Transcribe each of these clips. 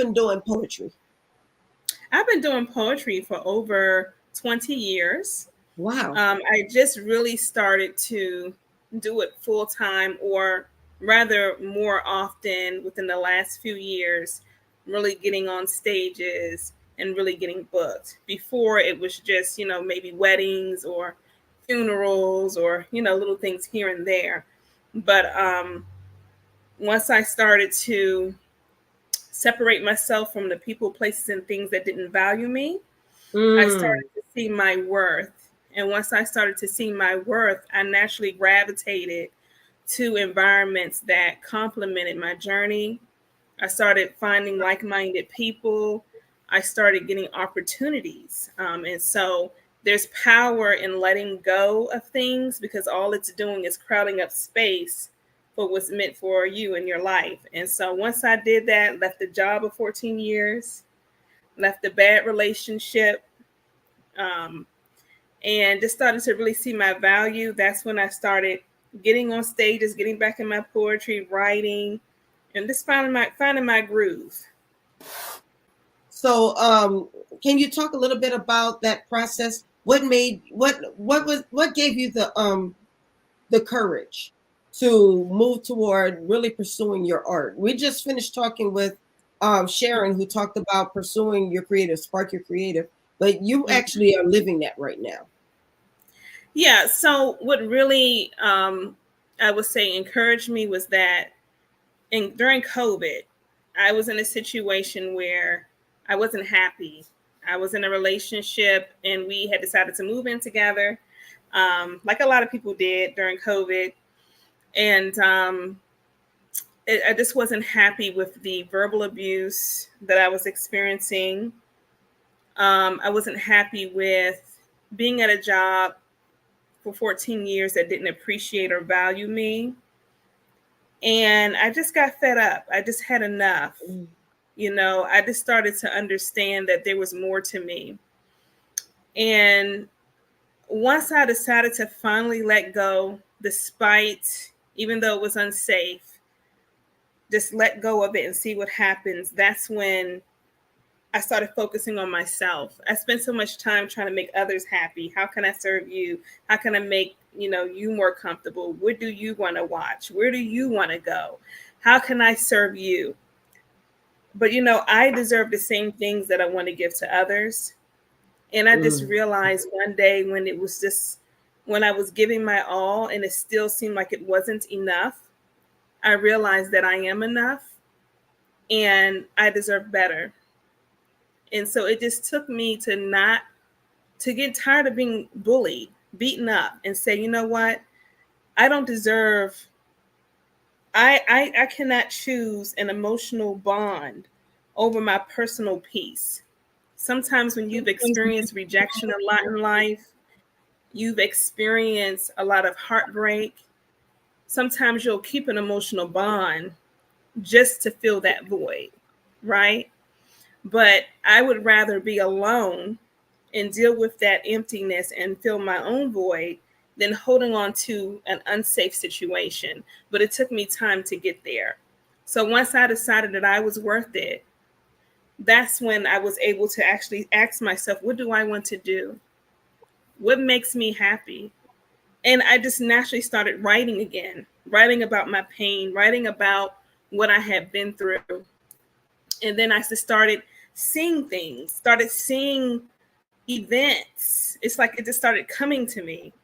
been doing poetry? I've been doing poetry for over 20 years. Wow. I just really started to do it full time, or rather more often within the last few years, really getting on stages and really getting booked. Before it was just, maybe weddings or funerals or, little things here and there. But once I started to separate myself from the people, places, and things that didn't value me, I Mm. started to see my worth. And once I started to see my worth, I naturally gravitated to environments that complemented my journey. I started finding like minded people. I started getting opportunities. And so there's power in letting go of things, because all it's doing is crowding up space for what's meant for you in your life. And so once I did that, left the job of 14 years, left a bad relationship, um, and just started to really see my value. That's when I started getting on stages, getting back in my poetry, writing, and just finding my groove. So, can you talk a little bit about that process? What gave you the courage to move toward really pursuing your art? We just finished talking with Sharon, who talked about pursuing your creative, spark your creative, but you Mhm. actually are living that right now. Yeah. So what really, I would say, encouraged me was that during COVID, I was in a situation where I wasn't happy. I was in a relationship, and we had decided to move in together, like a lot of people did during COVID. And I just wasn't happy with the verbal abuse that I was experiencing. I wasn't happy with being at a job for 14 years that didn't appreciate or value me. And I just got fed up. I just had enough. Mm. I just started to understand that there was more to me. And once I decided to finally let go, despite, even though it was unsafe, just let go of it and see what happens, that's when I started focusing on myself. I spent so much time trying to make others happy. How can I serve you? How can I make, you more comfortable? What do you want to watch? Where do you want to go? How can I serve you? But I deserve the same things that I want to give to others. And I just Mm. realized one day, when I was giving my all and it still seemed like it wasn't enough, I realized that I am enough and I deserve better. And so it just took me to get tired of being bullied, beaten up, and say, you know what? I don't deserve, I cannot choose an emotional bond over my personal peace. Sometimes when you've experienced rejection a lot in life, you've experienced a lot of heartbreak, sometimes you'll keep an emotional bond just to fill that void, right? But I would rather be alone and deal with that emptiness and fill my own void than holding on to an unsafe situation. But it took me time to get there. So once I decided that I was worth it, that's when I was able to actually ask myself, what do I want to do? What makes me happy? And I just naturally started writing again, writing about my pain, writing about what I had been through. And then I just started seeing things, started seeing events. It's like it just started coming to me.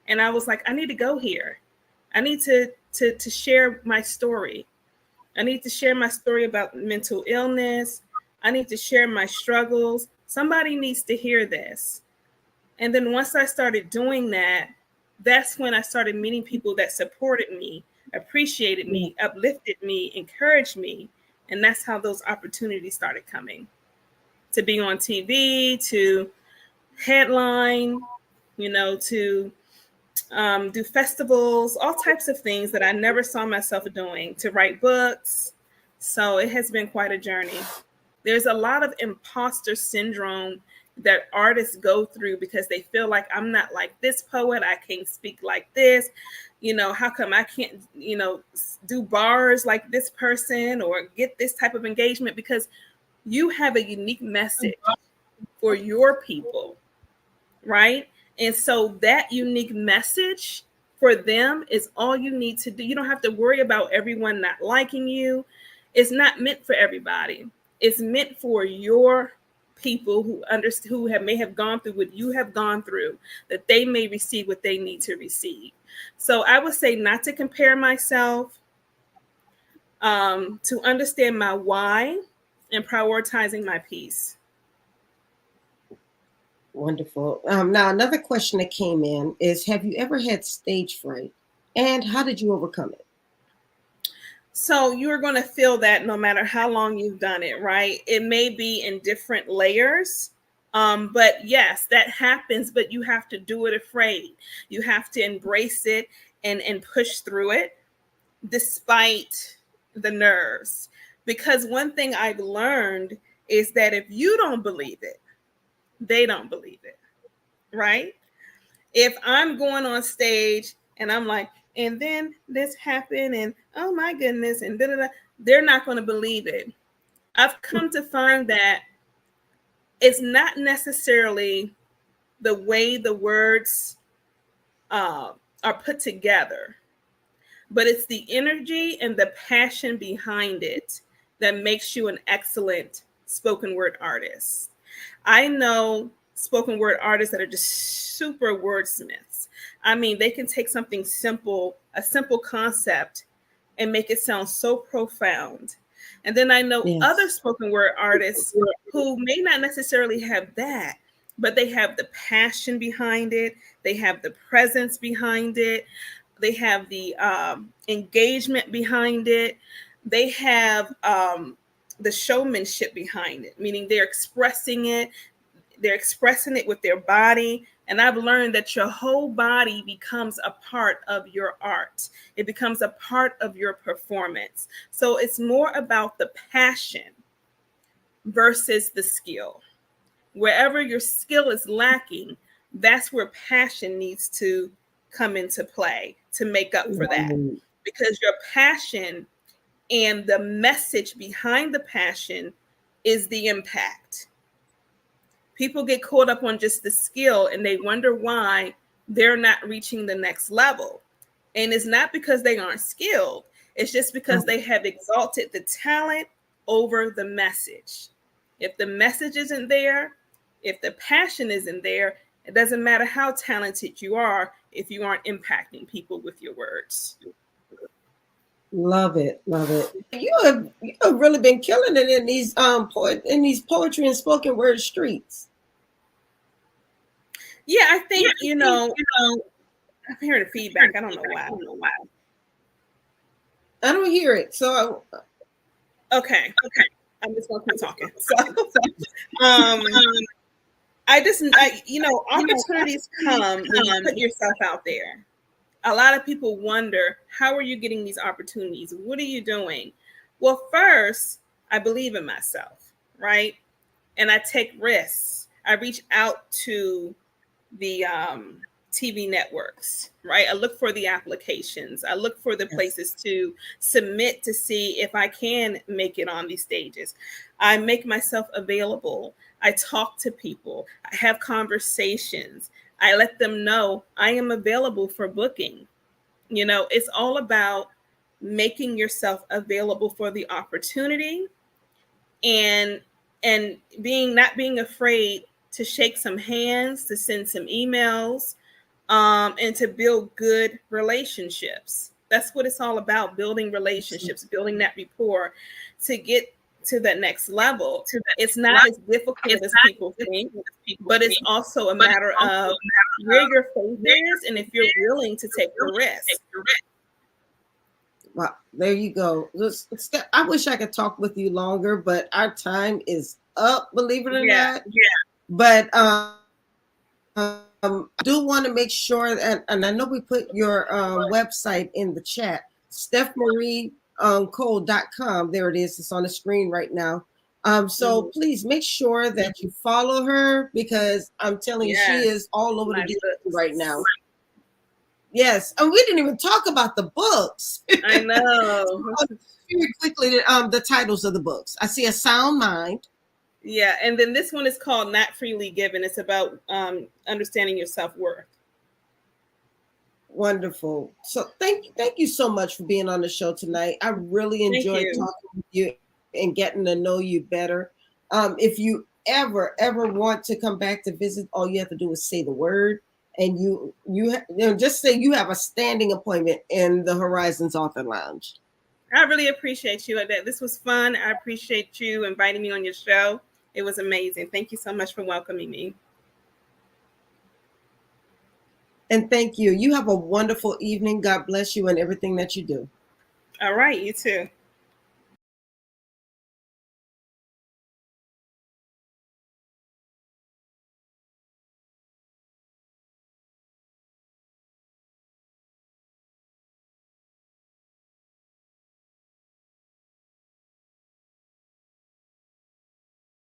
And I was like, I need to go here. I need to share my story. I need to share my story about mental illness. I need to share my struggles. Somebody needs to hear this. And then once I started doing that, that's when I started meeting people that supported me, appreciated me, uplifted me, encouraged me. And that's how those opportunities started coming, to be on TV, to headline, to do festivals, all types of things that I never saw myself doing, to write books. So it has been quite a journey. There's a lot of imposter syndrome that artists go through because they feel like, I'm not like this poet, I can't speak like this. How come I can't, do bars like this person or get this type of engagement? Because You have a unique message for your people, right? And so that unique message for them is all you need to do. You don't have to worry about everyone not liking you. It's not meant for everybody. It's meant for your people who understand, who may have gone through what you have gone through, that they may receive what they need to receive. So I would say not to compare myself, to understand my why, and prioritizing my peace. Wonderful. Now, another question that came in is, have you ever had stage fright? And how did you overcome it? So you're going to feel that no matter how long you've done it, right? It may be in different layers. But yes, that happens, but you have to do it afraid. You have to embrace it and push through it despite the nerves. Because one thing I've learned is that if you don't believe it, they don't believe it, right? If I'm going on stage and I'm like, and then this happened, and oh my goodness, and da da da, they're not going to believe it. I've come to find that it's not necessarily the way the words are put together, but it's the energy and the passion behind it that makes you an excellent spoken word artist. I know spoken word artists that are just super wordsmiths. I mean, they can take something simple, a simple concept, and make it sound so profound. And then I know other Yes. spoken word artists who may not necessarily have that, but they have the passion behind it, they have the presence behind it, they have the engagement behind it, they have the showmanship behind it, meaning they're expressing it with their body. And I've learned that your whole body becomes a part of your art. It becomes a part of your performance. So it's more about the passion versus the skill. Wherever your skill is lacking, that's where passion needs to come into play to make up for that. Because your passion and the message behind the passion is the impact. People get caught up on just the skill and they wonder why they're not reaching the next level. And it's not because they aren't skilled, it's just because they have exalted the talent over the message. If the message isn't there, if the passion isn't there, it doesn't matter how talented you are if you aren't impacting people with your words. Love it, love it. You have really been killing it in these poetry and spoken word streets. Yeah, I think, I'm hearing the feedback. I don't know why. I don't hear it, so Okay. I'm just gonna keep talking. Um, opportunities come when you put yourself out there. A lot of people wonder, how are you getting these opportunities? What are you doing? Well, first, I believe in myself, right? And I take risks. I reach out to the TV networks, right? I look for the applications. I look for the places to submit to see if I can make it on these stages. I make myself available. I talk to people. I have conversations. I let them know I am available for booking. It's all about making yourself available for the opportunity, and not being afraid to shake some hands, to send some emails, and to build good relationships. That's what it's all about: building relationships, building that rapport to get to that next level. It's not as difficult as people think, but it's also a matter of where your faith is and if you're willing to take the risk. wow, there you go. I wish I could talk with you longer, but our time is up, believe it or not. But I do want to make sure that, and I know we put your website in the chat, stephmariecole.com. There it is. It's on the screen right now. So please make sure that you follow her, because I'm telling you, she is all over the right now. Yes, and we didn't even talk about the books. I know. very quickly the titles of the books. I see A Sound Mind. Yeah, and then this one is called Not Freely Given. It's about understanding your self-worth. Wonderful. So thank you so much for being on the show tonight. I really Thank enjoyed you. talking with you and getting to know you better. If you ever want to come back to visit, all you have to do is say the word, and just say you have a standing appointment in the Horizons Author Lounge. I really appreciate you. This was fun. I appreciate you inviting me on your show. It was amazing. Thank you so much for welcoming me. And thank you. You have a wonderful evening. God bless you and everything that you do. All right, you too.